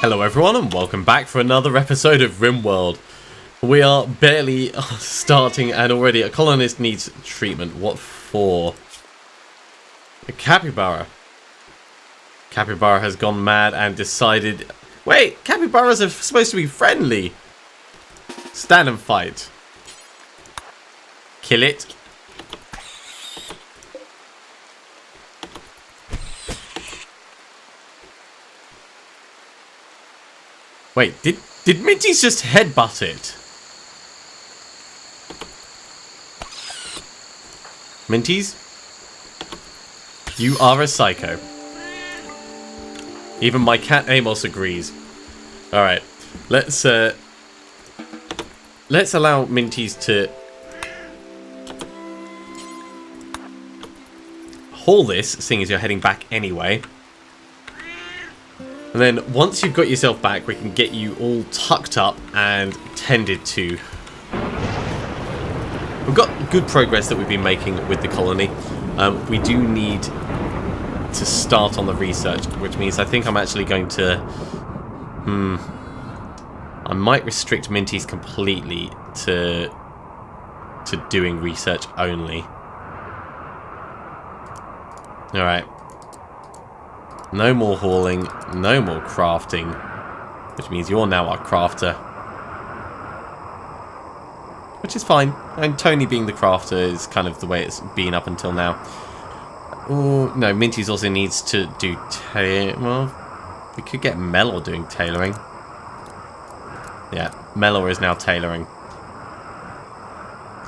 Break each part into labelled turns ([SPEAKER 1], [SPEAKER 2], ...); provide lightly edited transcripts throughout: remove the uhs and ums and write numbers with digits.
[SPEAKER 1] Hello everyone and welcome back for another episode of RimWorld. We are barely starting and already a colonist needs treatment. What for? A capybara. Capybara has gone mad and decided... Wait, capybaras are supposed to be friendly. Stand and fight. Kill it. Wait, did Minty's just headbutt it? Minty's? You are a psycho. Even my cat Amos agrees. Alright, let's allow Minty's to haul this, seeing as you're heading back anyway. And then once you've got yourself back, we can get you all tucked up and tended to. We've got good progress that we've been making with the colony. We do need to start on the research, which means I think I'm actually going to... I might restrict Minty's completely to doing research only. Alright. No more hauling, no more crafting, which means you're now our crafter. Which is fine, and Tony being the crafter is kind of the way it's been up until now. Oh, no, Minty's also needs to do well, we could get Melor doing tailoring. Yeah, Melor is now tailoring.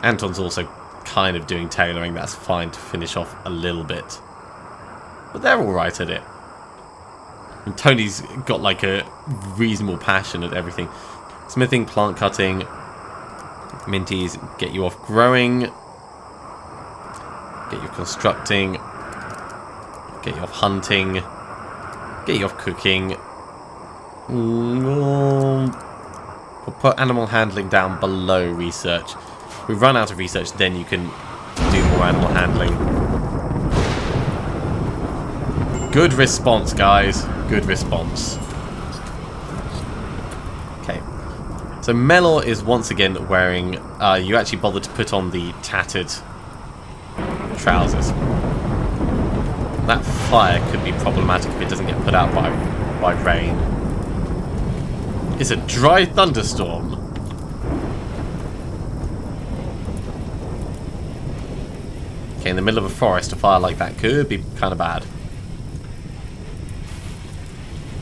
[SPEAKER 1] Anton's also kind of doing tailoring, that's fine to finish off a little bit. But they're alright at it. And Tony's got like a reasonable passion at everything. Smithing, plant cutting. Minty's get you off growing. Get you constructing. Get you off hunting. Get you off cooking. We'll put animal handling down below research. If we run out of research, then you can do more animal handling. Good response, guys. Good response. Okay. So Melor is once again wearing... you actually bothered to put on the tattered trousers. That fire could be problematic if it doesn't get put out by rain. It's a dry thunderstorm. Okay, in the middle of a forest, a fire like that could be kind of bad.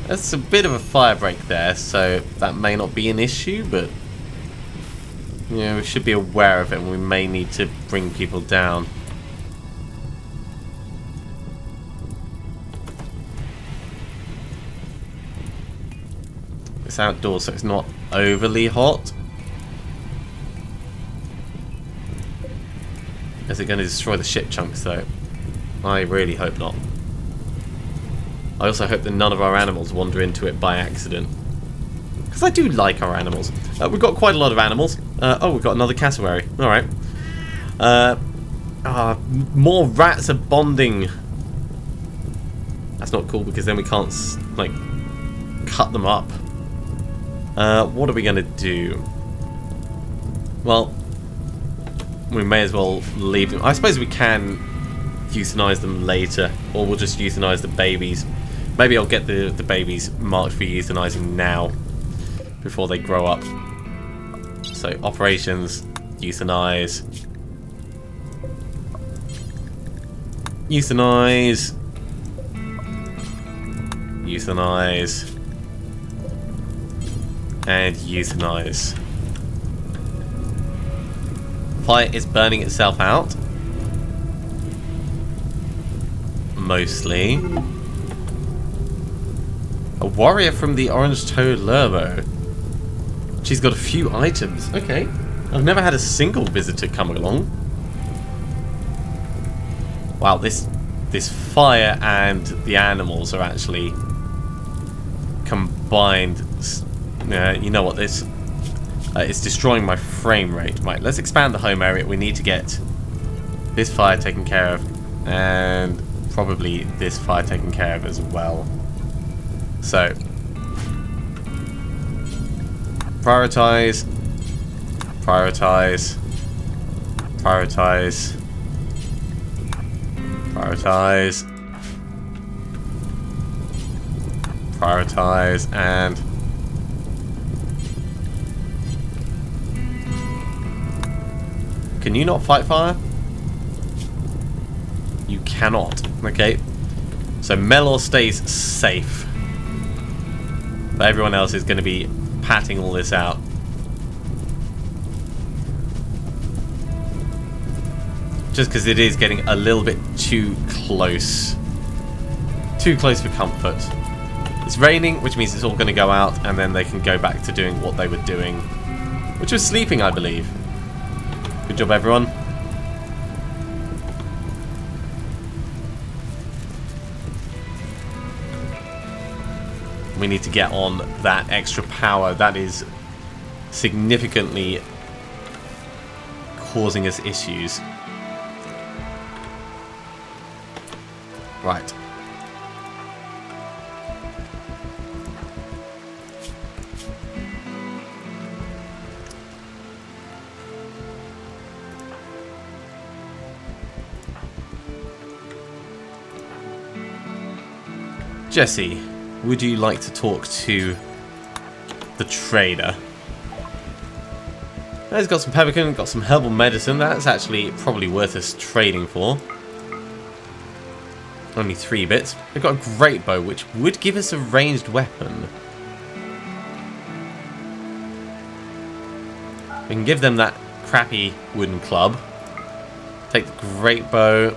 [SPEAKER 1] That's a bit of a fire break there, so that may not be an issue, but you know, we should be aware of it and we may need to bring people down. It's outdoors, so it's not overly hot. Is it going to destroy the ship chunks though? I really hope not. I also hope that none of our animals wander into it by accident. Because I do like our animals. We've got quite a lot of animals. Oh, we've got another cassowary. Alright. More rats are bonding. That's not cool because then we can't, like, cut them up. What are we going to do? Well, we may as well leave them. I suppose we can euthanize them later. Or we'll just euthanize the babies. Maybe I'll get the babies marked for euthanizing now, before they grow up. So, operations, euthanize. Euthanize. Euthanize. And euthanize. Fire is burning itself out. Mostly. A warrior from the Orange Toad Lervo. She's got a few items. Okay. I've never had a single visitor come along. Wow, this fire and the animals are actually combined. You know what, this... it's destroying my frame rate. Right, let's expand the home area. We need to get this fire taken care of. And probably this fire taken care of as well. So, Prioritize. Prioritize. Prioritize. Prioritize. Prioritize. And... Can you not fight fire? You cannot. Okay. So Melor stays safe. But everyone else is going to be patting all this out. Just because it is getting a little bit too close. Too close for comfort. It's raining, which means it's all going to go out, and then they can go back to doing what they were doing. Which was sleeping, I believe. Good job, everyone. We need to get on that extra power. That is significantly causing us issues. Right. Jesse, would you like to talk to the trader? He's got some pemmican, got some herbal medicine. That's actually probably worth us trading for. Only 3 bits. They've got a great bow, which would give us a ranged weapon. We can give them that crappy wooden club. Take the great bow.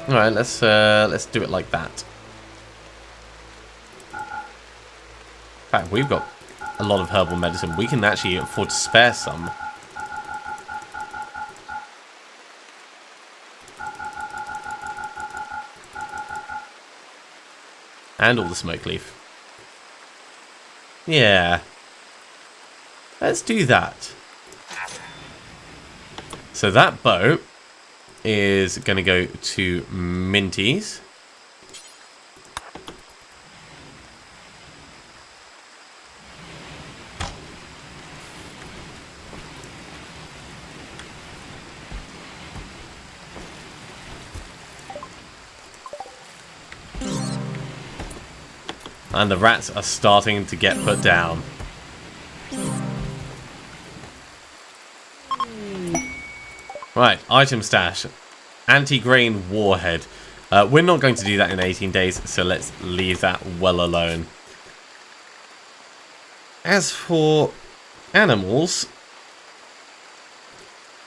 [SPEAKER 1] All right, let's do it like that. In fact, we've got a lot of herbal medicine. We can actually afford to spare some. And all the smoke leaf. Yeah. Let's do that. So that bow is going to go to Minty's. And the rats are starting to get put down. Right, item stash. Anti-grain warhead. We're not going to do that in 18 days, so let's leave that well alone. As for animals,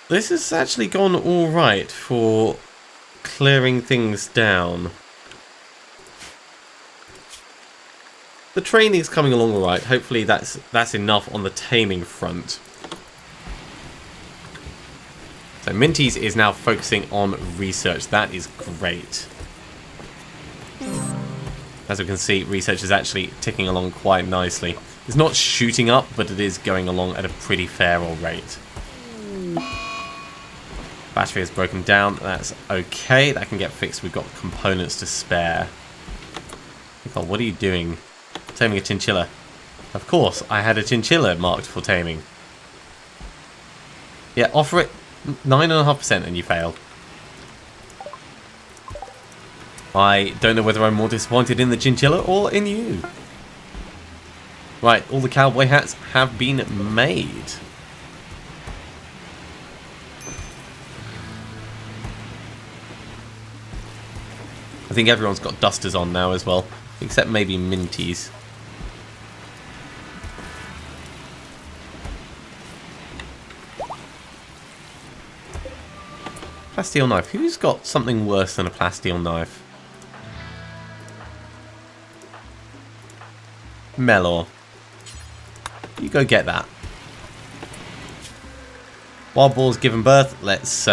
[SPEAKER 1] this has actually gone alright for clearing things down. The training's coming along alright. Hopefully that's enough on the taming front. So Minty's is now focusing on research. That is great. As we can see, research is actually ticking along quite nicely. It's not shooting up, but it is going along at a pretty fair rate. Battery has broken down. That's okay. That can get fixed. We've got components to spare. God, what are you doing? Taming a chinchilla. Of course, I had a chinchilla marked for taming. Yeah, offer it 9.5% and you fail. I don't know whether I'm more disappointed in the chinchilla or in you. Right, all the cowboy hats have been made. I think everyone's got dusters on now as well, except maybe Minty's. Plasteel knife. Who's got something worse than a plasteel knife? Melor. You go get that. Wild boar's given birth. Let's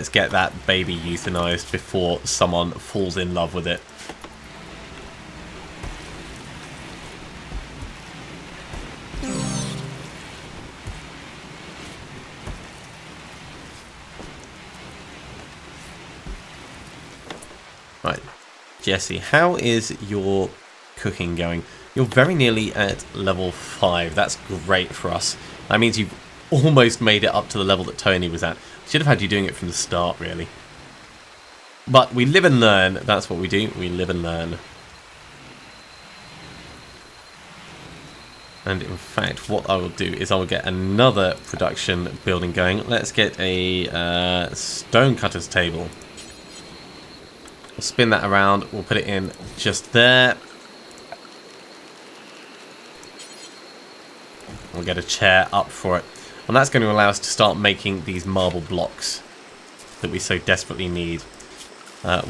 [SPEAKER 1] get that baby euthanized before someone falls in love with it. Right, Jesse, how is your cooking going. You're very nearly at level 5. That's great for us. That means you've almost made it up to the level that Tony was at. Should have had you doing it from the start, really. But we live and learn. That's what we do. We live and learn. And in fact, what I will do is I will get another production building going. Let's get a stonecutter's table. We'll spin that around. We'll put it in just there. We'll get a chair up for it. And that's going to allow us to start making these marble blocks that we so desperately need.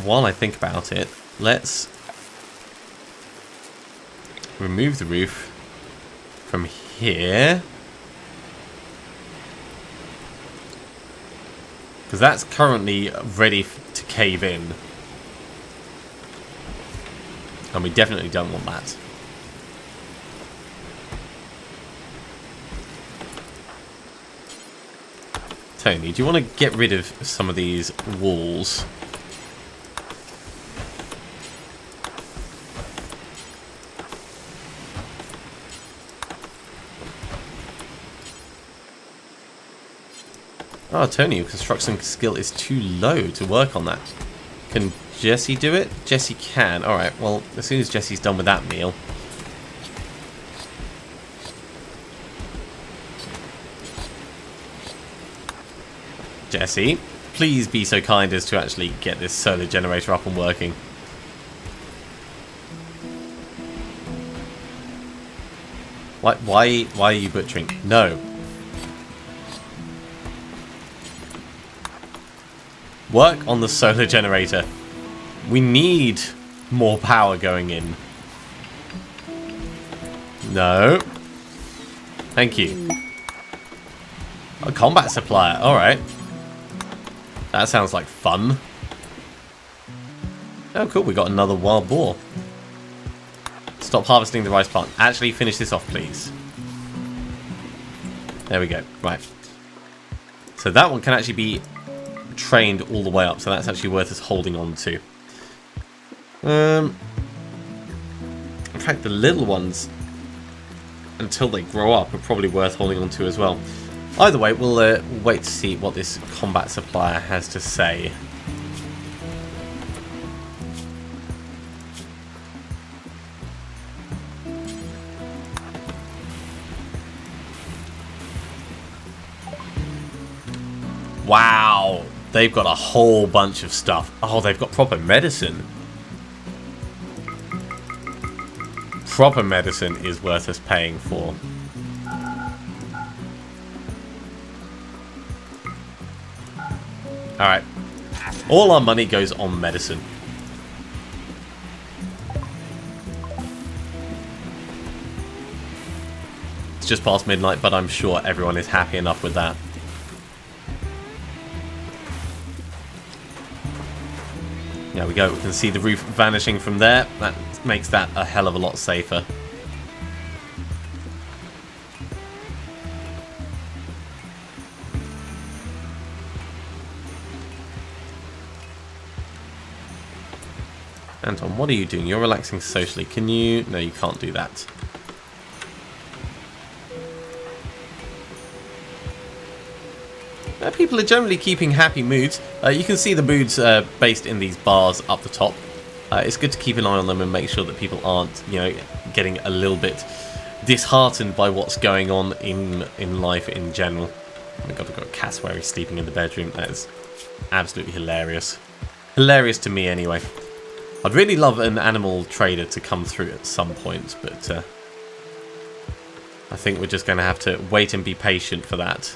[SPEAKER 1] While I think about it, let's remove the roof from here, because that's currently ready to cave in, and we definitely don't want that. Tony, do you want to get rid of some of these walls? Oh, Tony, your construction skill is too low to work on that. Can Jesse do it? Jesse can. Alright, well, as soon as Jesse's done with that meal. Jesse, please be so kind as to actually get this solar generator up and working. Why are you butchering? No. Work on the solar generator. We need more power going in. No. Thank you. A combat supplier. Alright. That sounds like fun. Oh, cool. We got another wild boar. Stop harvesting the rice plant. Actually, finish this off, please. There we go. Right. So that one can actually be trained all the way up, so that's actually worth us holding on to. In fact, the little ones, until they grow up, are probably worth holding on to as well. Either way, we'll wait to see what this combat supplier has to say. Wow! They've got a whole bunch of stuff. Oh, they've got proper medicine. Proper medicine is worth us paying for. Alright. All our money goes on medicine. It's just past midnight, but I'm sure everyone is happy enough with that. There we go. We can see the roof vanishing from there. That makes that a hell of a lot safer. Anton, what are you doing? You're relaxing socially. Can you... No, you can't do that. People are generally keeping happy moods. You can see the moods based in these bars up the top. It's good to keep an eye on them and make sure that people aren't, you know, getting a little bit disheartened by what's going on in life in general. Oh my god, we've got a cassowary sleeping in the bedroom. That is absolutely hilarious. Hilarious to me anyway. I'd really love an animal trader to come through at some point, but I think we're just going to have to wait and be patient for that.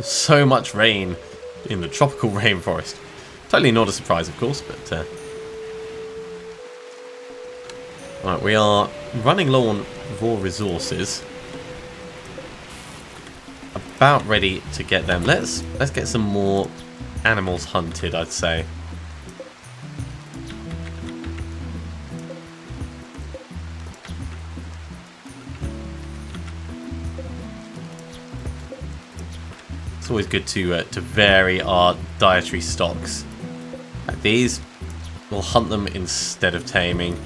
[SPEAKER 1] So much rain in the tropical rainforest. Totally not a surprise, of course, but... Right, we are running low on raw resources. About ready to get them. Let's get some more animals hunted, I'd say. It's always good to vary our dietary stocks. Like these, we'll hunt them instead of taming.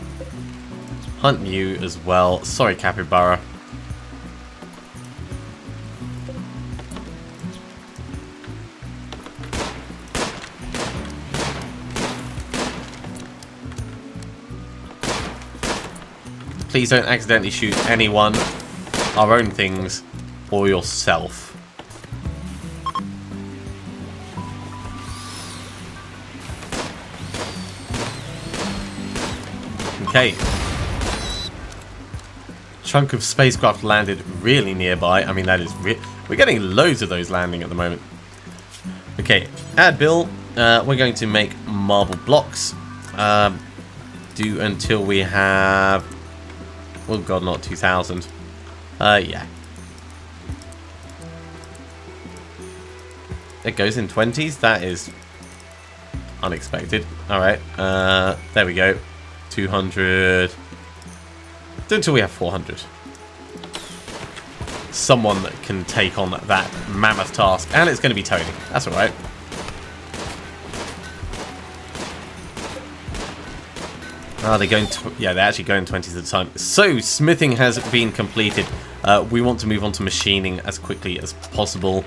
[SPEAKER 1] Hunt you as well. Sorry, capybara. Please don't accidentally shoot anyone, our own things, or yourself. Okay. Chunk of spacecraft landed really nearby. I mean, that is we're getting loads of those landing at the moment. Okay, add bill. We're going to make marble blocks. Do until we have... Oh god, not 2,000. Yeah. It goes in 20s. That is unexpected. Alright, there we go. 200. Do until we have 400. Someone that can take on that mammoth task. And it's going to be Tony. That's alright. Oh, they're going to... Yeah, they're actually going 20s at a time. So, smithing has been completed. We want to move on to machining as quickly as possible.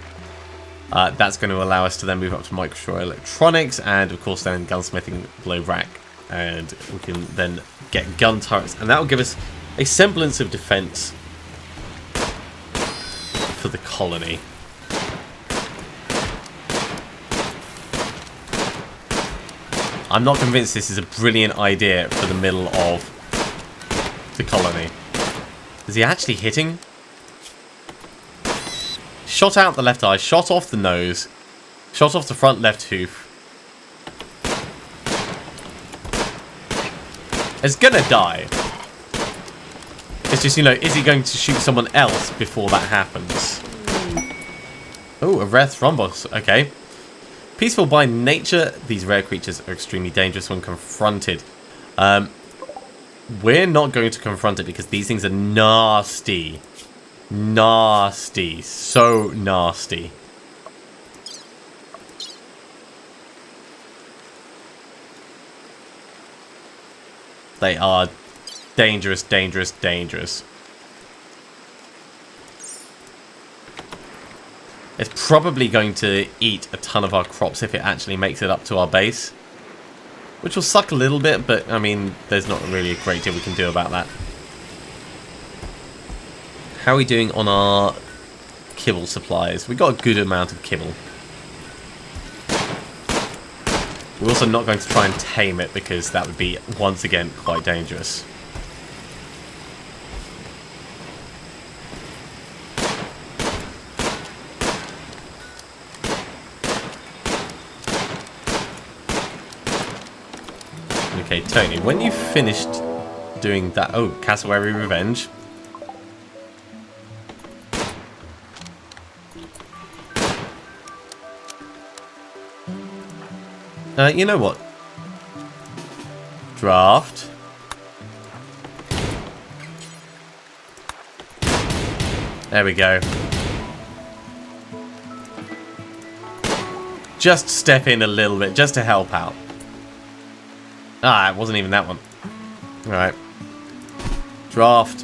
[SPEAKER 1] That's going to allow us to then move up to microelectronics and, of course, then gunsmithing below rack. And we can then get gun turrets. And that will give us a semblance of defense for the colony. I'm not convinced this is a brilliant idea for the middle of the colony. Is he actually hitting? Shot out the left eye, shot off the nose, shot off the front left hoof. It's gonna die. It's just, you know, is he going to shoot someone else before that happens? Oh, a rare thrombus. Okay. Peaceful by nature, these rare creatures are extremely dangerous when confronted. We're not going to confront it because these things are nasty. Nasty. So nasty. They are dangerous, dangerous, dangerous. It's probably going to eat a ton of our crops if it actually makes it up to our base. Which will suck a little bit, but, I mean, there's not really a great deal we can do about that. How are we doing on our kibble supplies? We got a good amount of kibble. We're also not going to try and tame it because that would be, once again, quite dangerous. Okay, Tony, when you finished doing that... Oh, Cassowary Revenge. You know what? Draft. There we go. Just step in a little bit, just to help out. Ah, it wasn't even that one. Alright. Draft.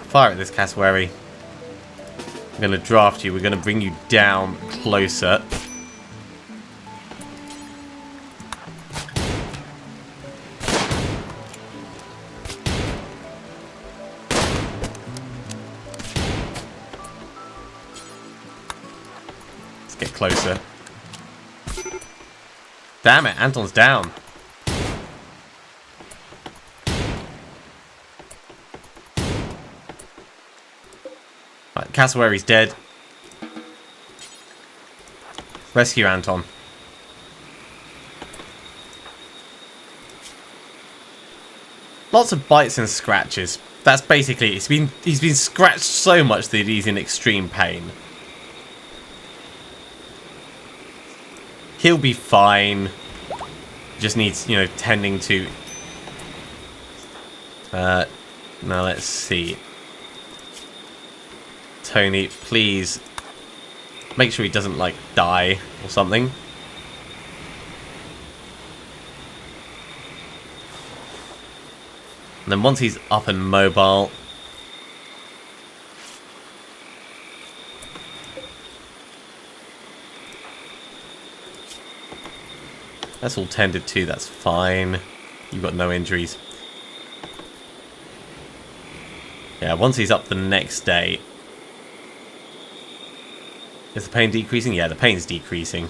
[SPEAKER 1] Fire at this cassowary. I'm going to draft you. We're going to bring you down closer. Let's get closer. Damn it, Anton's down. Cassowary's dead. Rescue Anton. Lots of bites and scratches. That's basically he's been scratched so much that he's in extreme pain. He'll be fine. Just needs, you know, tending to. Now let's see. Tony, please Make sure he doesn't, like, die or something. And then once he's up and mobile... That's all tended to, that's fine. You've got no injuries. Yeah, once he's up the next day... Is the pain decreasing? Yeah, the pain's decreasing.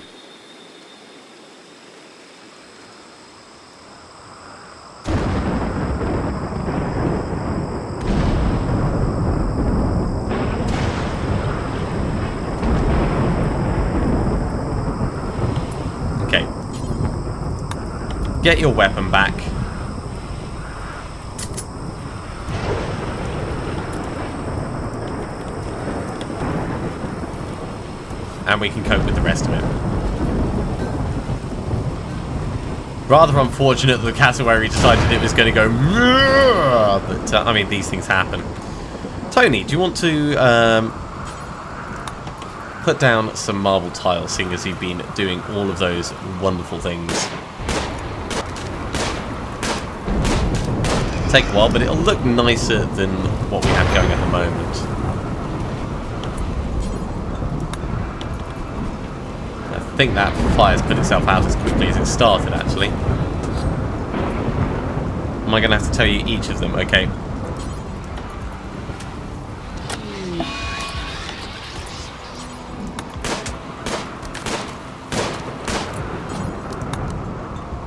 [SPEAKER 1] Okay. Get your weapon back. And we can cope with the rest of it. Rather unfortunate that the cassowary decided it was going to go... But, I mean, these things happen. Tony, do you want to put down some marble tiles, seeing as you've been doing all of those wonderful things? Take a while, but it'll look nicer than what we have going at the moment. I think that fire's put itself out as quickly as it started, actually. Am I going to have to tell you each of them? Okay.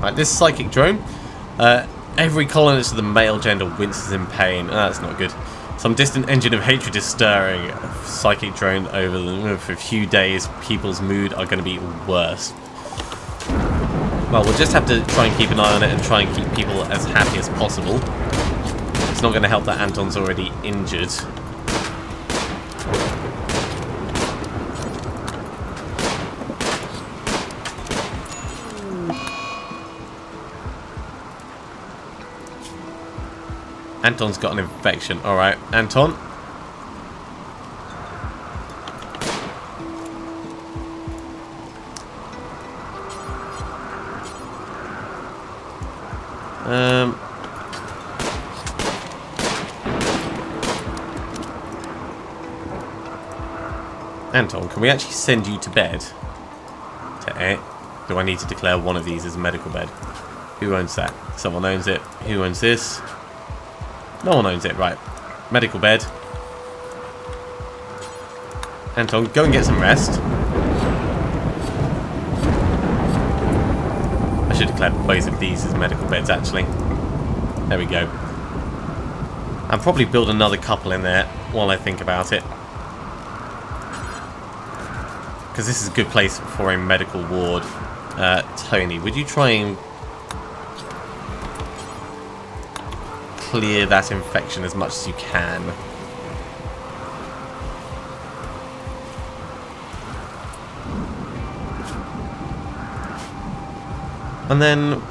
[SPEAKER 1] Right, this psychic drone. Every colonist of the male gender winces in pain. Oh, that's not good. Some distant engine of hatred is stirring. A psychic drone over them. For a few days, people's mood are going to be worse. Well, we'll just have to try and keep an eye on it and try and keep people as happy as possible. It's not going to help that Anton's already injured. Anton's got an infection. Alright, Anton. Anton, can we actually send you to bed? Do I need to declare one of these as a medical bed? Who owns that? Someone owns it. Who owns this? No one owns it, right. Medical bed. Anton, go and get some rest. I should declare both of these as medical beds, actually. There we go. I'll probably build another couple in there while I think about it. Because this is a good place for a medical ward. Tony, would you try and clear that infection as much as you can? And then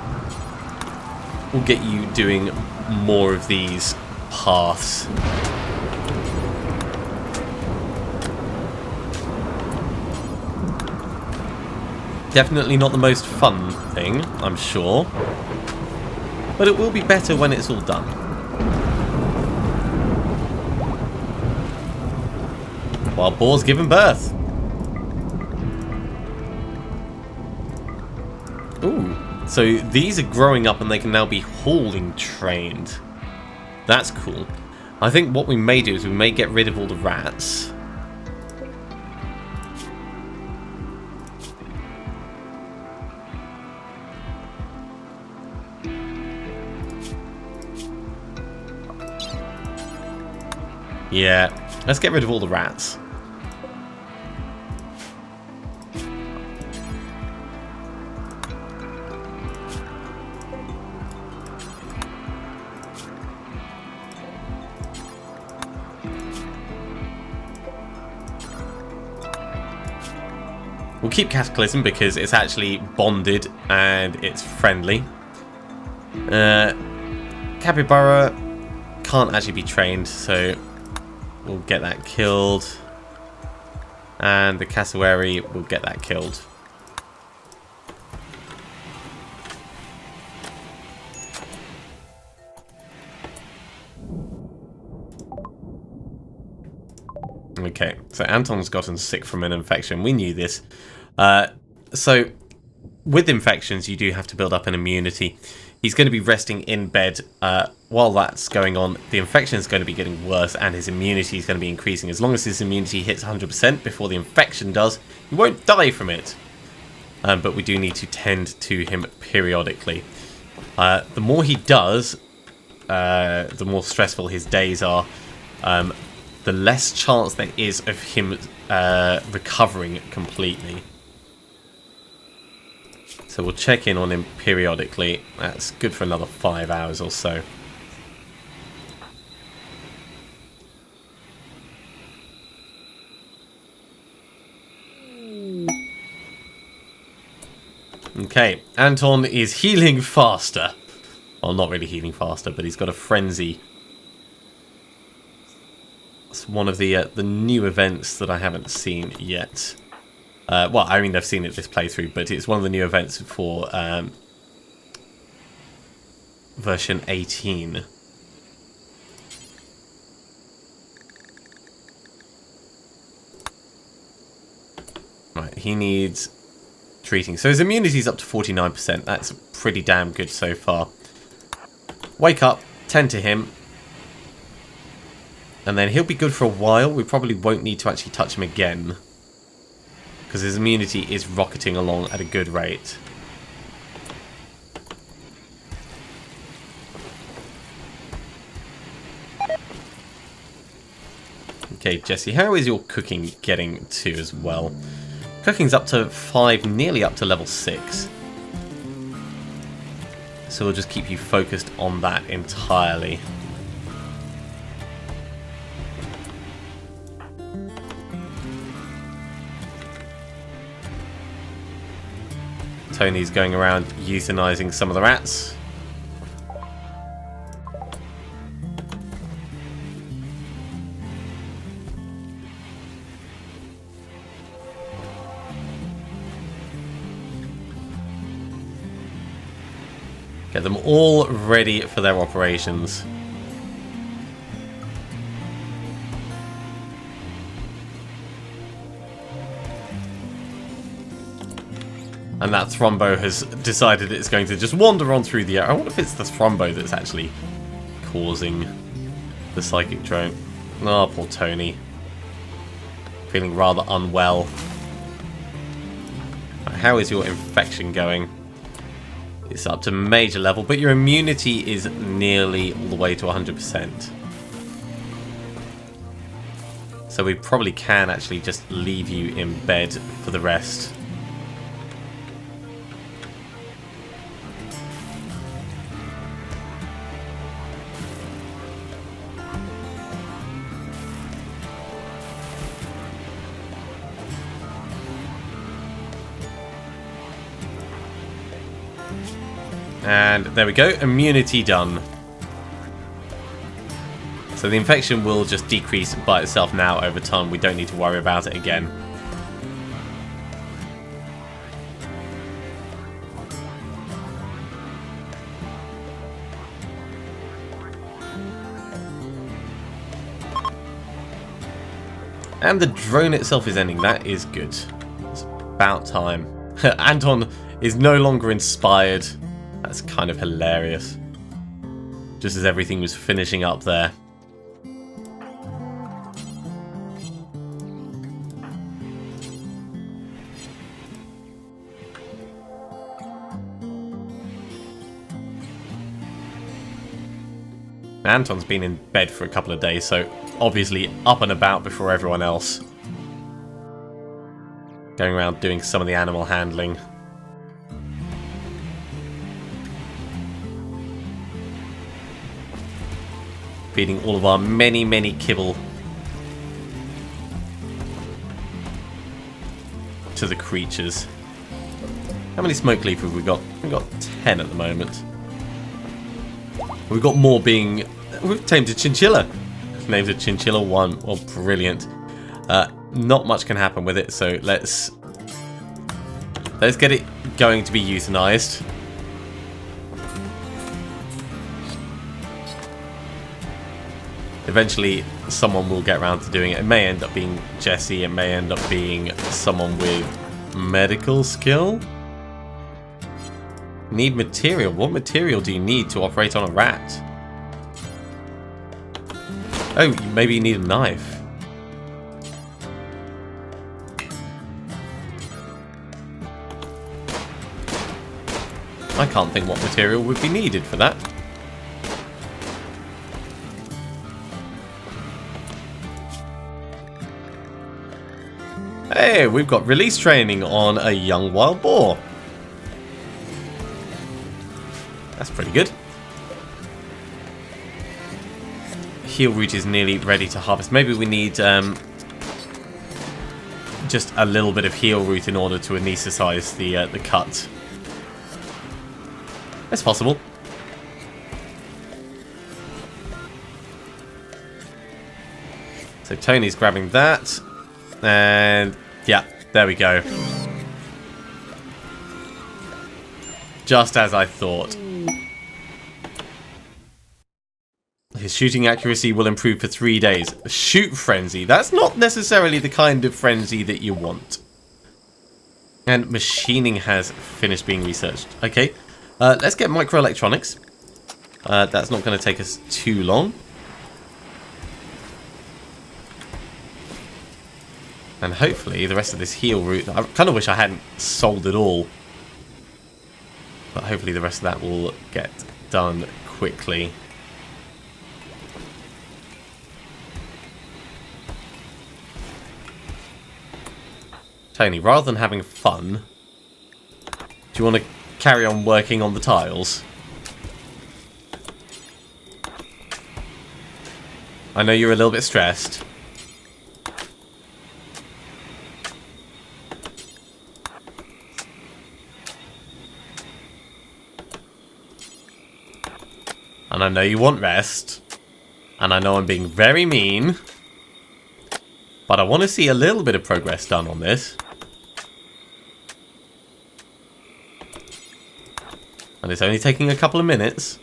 [SPEAKER 1] we'll get you doing more of these paths. Definitely not the most fun thing, I'm sure. But it will be better when it's all done. Wild boar's given birth. Ooh. So these are growing up and they can now be hauling trained. That's cool. I think what we may do is we may get rid of all the rats. Yeah, let's get rid of all the rats. We'll keep Cataclysm because it's actually bonded and it's friendly. Capybara can't actually be trained, so we'll get that killed. And the cassowary will get that killed. Okay, so Anton's gotten sick from an infection. We knew this. So, with infections, you do have to build up an immunity. He's going to be resting in bed while that's going on. The infection is going to be getting worse, and his immunity is going to be increasing. As long as his immunity hits 100% before the infection does, he won't die from it. But we do need to tend to him periodically. The more he does, the more stressful his days are. The less chance there is of him recovering completely. So we'll check in on him periodically. That's good for another 5 hours or so. Okay, Anton is healing faster. Well, not really healing faster, but he's got a frenzy. It's one of the new events that I haven't seen yet. Well, I mean, I've seen it this playthrough, but it's one of the new events for version 18. Right, he needs treating. So his immunity's up to 49%. That's pretty damn good so far. Wake up, tend to him. And then he'll be good for a while. We probably won't need to actually touch him again, because his immunity is rocketing along at a good rate. Okay, Jesse, how is your cooking getting to as well? Cooking's up to 5, nearly up to level 6. So we'll just keep you focused on that entirely. Tony's going around euthanizing some of the rats. Get them all ready for their operations. And that Thrombo has decided it's going to just wander on through the air. I wonder if it's the Thrombo that's actually causing the psychic drone. Oh, poor Tony. Feeling rather unwell. How is your infection going? It's up to major level, but your immunity is nearly all the way to 100%. So we probably can actually just leave you in bed for the rest. And there we go, immunity done. So the infection will just decrease by itself now over time. We don't need to worry about it again. And the drone itself is ending. That is good. It's about time. Anton is no longer inspired. That's kind of hilarious. Just as everything was finishing up there. Anton's been in bed for a couple of days, so obviously up and about before everyone else. Going around doing some of the animal handling. Feeding all of our many kibble to the creatures. How many smoke leaf have we got? We've got 10 at the moment. We've got more being... We've tamed a chinchilla. Named a chinchilla 1. Oh, brilliant. not much can happen with it, so let's get it going to be euthanized. Eventually, someone will get around to doing it. It may end up being Jesse. It may end up being someone with medical skill. Need material. What material do you need to operate on a rat? Oh, maybe you need a knife. I can't think what material would be needed for that. Hey, we've got release training on a young wild boar. That's pretty good. Heal root is nearly ready to harvest. Maybe we need just a little bit of heal root in order to anesthetize the cut. That's possible. So Tony's grabbing that. And yeah, there we go. Just as I thought. His shooting accuracy will improve for 3 days. Shoot frenzy. That's not necessarily the kind of frenzy that you want. And machining has finished being researched. Okay, let's get microelectronics. That's not going to take us too long. And hopefully the rest of this heal route, I kind of wish I hadn't sold it all. But hopefully the rest of that will get done quickly. Tony, rather than having fun, do you want to carry on working on the tiles? I know you're a little bit stressed. And I know you want rest. And I know I'm being very mean. But I want to see a little bit of progress done on this. And it's only taking a couple of minutes.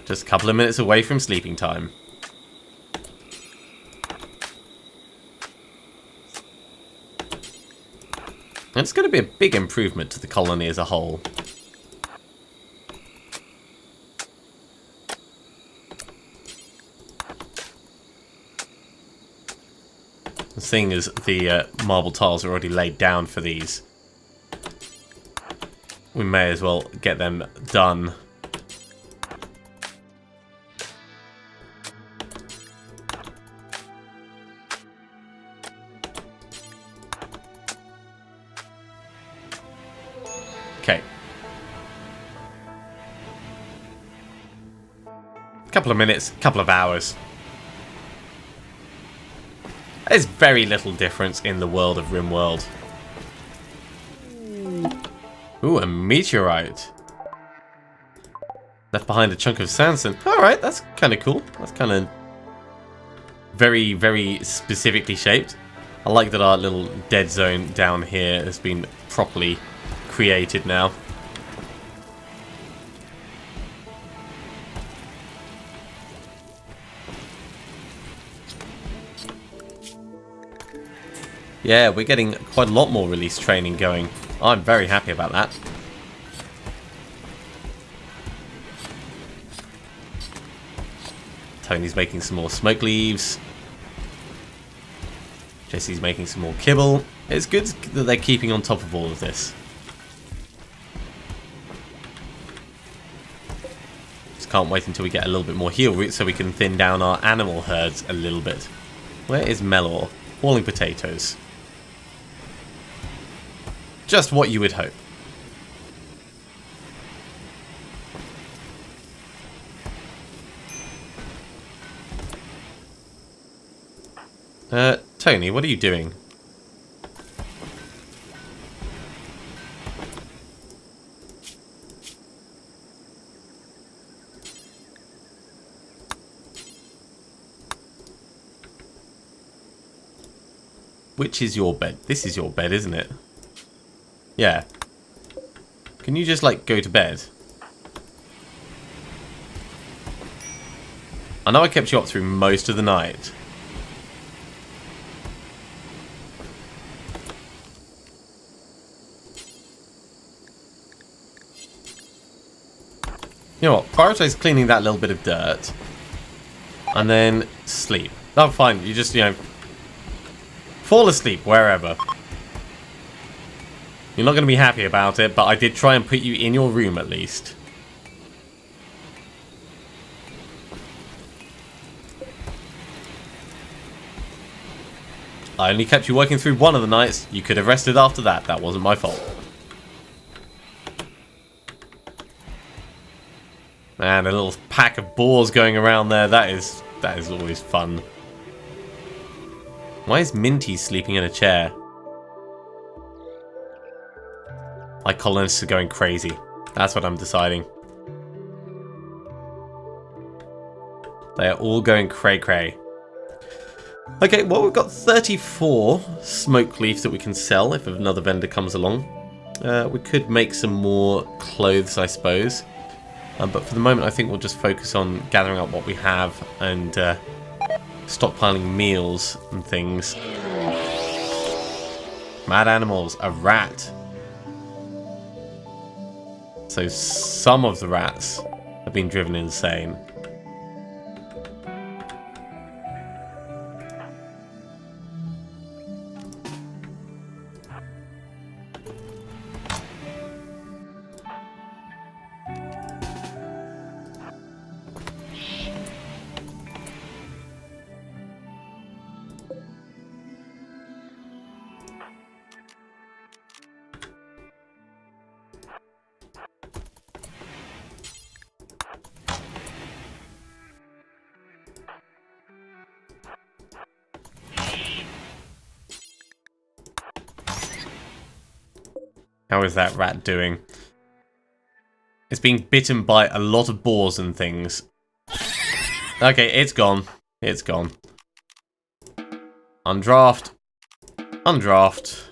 [SPEAKER 1] Just a couple of minutes away from sleeping time. And it's going to be a big improvement to the colony as a whole. Seeing as the marble tiles are already laid down for these, we may as well get them done. Okay. Couple of minutes, couple of hours. There's very little difference in the world of RimWorld. Ooh, a meteorite. Left behind a chunk of sandstone. Alright, that's kind of cool. That's kind of very, very specifically shaped. I like that our little dead zone down here has been properly created now. Yeah, we're getting quite a lot more release training going. I'm very happy about that. Tony's making some more smoke leaves. Jesse's making some more kibble. It's good that they're keeping on top of all of this. Just can't wait until we get a little bit more heal root so we can thin down our animal herds a little bit. Where is Melor? Falling potatoes. Just what you would hope. Tony, what are you doing? Which is your bed? This is your bed, isn't it? Yeah. Can you just, like, go to bed? I know I kept you up through most of the night. You know what? Prioritize cleaning that little bit of dirt. And then sleep. Oh, fine. You just, you know, fall asleep wherever. You're not going to be happy about it, but I did try and put you in your room at least. I only kept you working through one of the nights. You could have rested after that. That wasn't my fault. Man, a little pack of boars going around there. That is always fun. Why is Minty sleeping in a chair? My colonists are going crazy. That's what I'm deciding. They are all going cray-cray. Okay, well, we've got 34 smoke leaf that we can sell if another vendor comes along. We could make some more clothes, I suppose. But for the moment, I think we'll just focus on gathering up what we have and stockpiling meals and things. Mad animals. A rat. So some of the rats have been driven insane. How is that rat doing? It's being bitten by a lot of boars and things. Okay, it's gone. It's gone. Undraft. Undraft.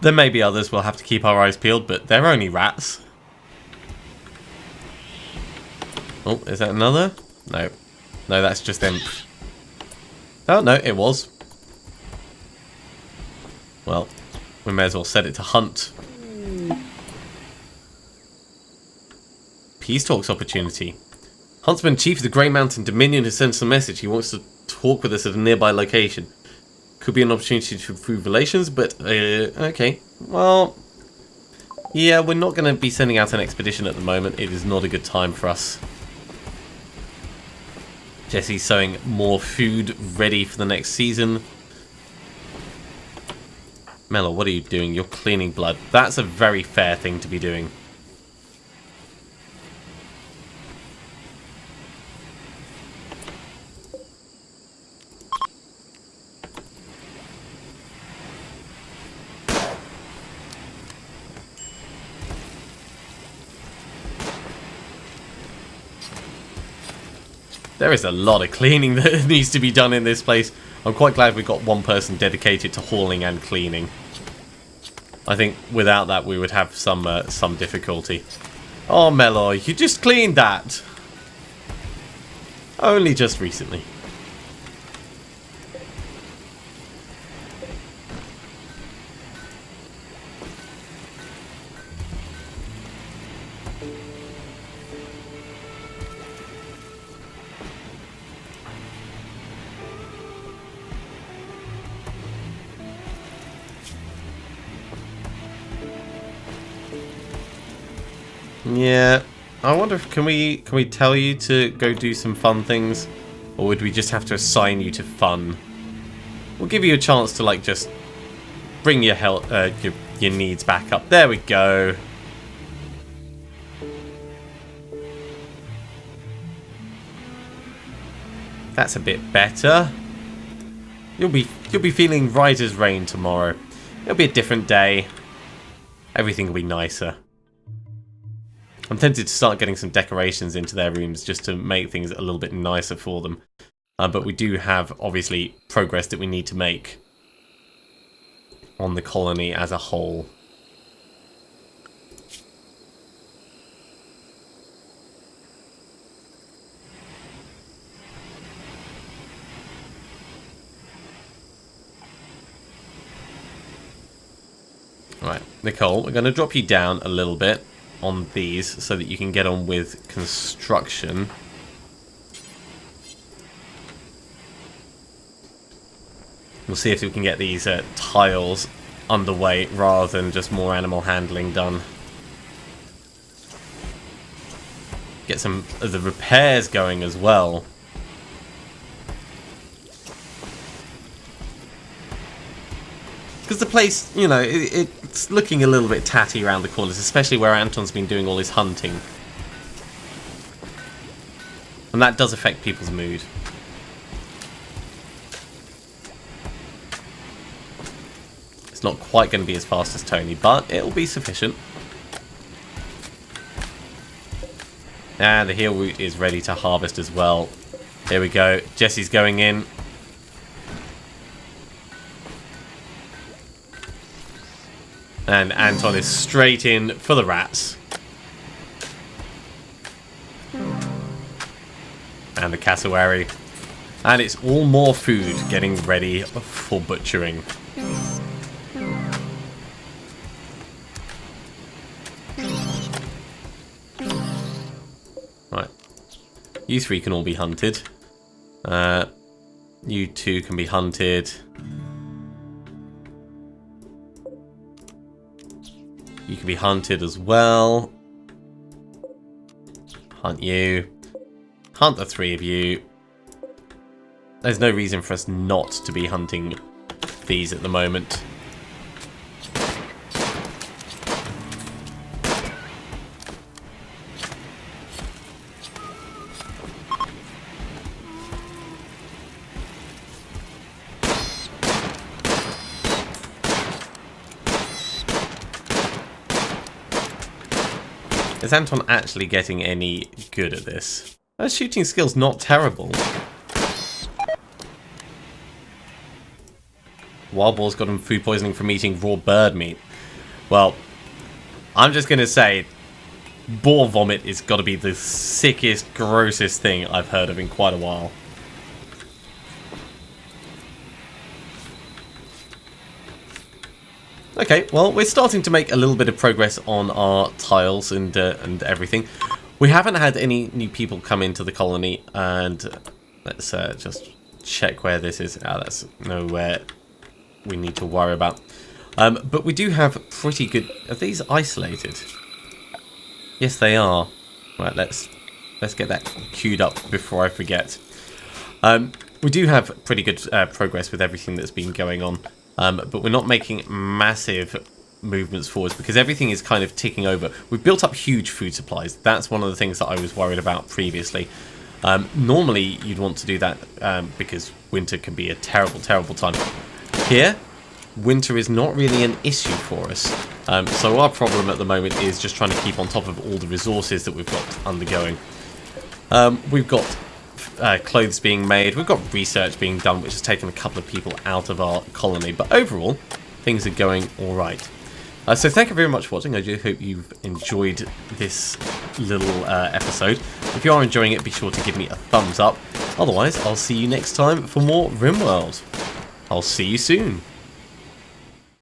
[SPEAKER 1] There may be others, we'll have to keep our eyes peeled, but they're only rats. Oh, is that another? No. No, that's just them. Oh, no, it was. Well, we may as well set it to hunt. Peace talks opportunity. Huntsman Chief of the Grey Mountain Dominion has sent us a message. He wants to talk with us at a nearby location. Could be an opportunity to improve relations, but, okay. Well, yeah, we're not going to be sending out an expedition at the moment. It is not a good time for us. Jesse's sowing more food ready for the next season. Mello, what are you doing? You're cleaning blood. That's a very fair thing to be doing. There is a lot of cleaning that needs to be done in this place. I'm quite glad we've got one person dedicated to hauling and cleaning. I think without that we would have some difficulty. Oh, Meloy, you just cleaned that. Only just recently. Yeah, I wonder if can we tell you to go do some fun things, or would we just have to assign you to fun? We'll give you a chance to like just bring your health, your needs back up. There we go. That's a bit better. You'll be feeling right as rain tomorrow. It'll be a different day. Everything will be nicer. I'm tempted to start getting some decorations into their rooms just to make things a little bit nicer for them. But we do have, obviously, progress that we need to make on the colony as a whole. Right, Nicole, we're going to drop you down a little bit on these so that you can get on with construction. We'll see if we can get these tiles underway rather than just more animal handling done. Get some of the repairs going as well. Because the place, you know, it's looking a little bit tatty around the corners, especially where Anton's been doing all his hunting. And that does affect people's mood. It's not quite going to be as fast as Tony, but it'll be sufficient. And the heel root is ready to harvest as well. Here we go. Jesse's going in. And Anton is straight in for the rats. And the cassowary. And it's all more food getting ready for butchering. Right. You three can all be hunted. You two can be hunted. You can be hunted as well. Hunt you. Hunt the three of you. There's no reason for us not to be hunting these at the moment. Is Anton actually getting any good at this? That shooting skill's not terrible. Wild Boar's got him food poisoning from eating raw bird meat. Well, I'm just going to say, boar vomit has got to be the sickest, grossest thing I've heard of in quite a while. Okay, well, we're starting to make a little bit of progress on our tiles and everything. We haven't had any new people come into the colony, and let's just check where this is. Ah, that's nowhere we need to worry about. But we do have pretty good... Are these isolated? Yes, they are. Right, let's get that queued up before I forget. We do have pretty good progress with everything that's been going on. But we're not making massive movements forwards because everything is kind of ticking over. We've built up huge food supplies. That's one of the things that I was worried about previously. Normally, you'd want to do that because winter can be a terrible, terrible time. Here, winter is not really an issue for us. So our problem at the moment is just trying to keep on top of all the resources that we've got undergoing. We've got clothes being made. We've got research being done, which has taken a couple of people out of our colony. But overall, things are going all right. So thank you very much for watching. I do hope you've enjoyed this little episode. If you are enjoying it, be sure to give me a thumbs up. Otherwise, I'll see you next time for more RimWorld. I'll see you soon.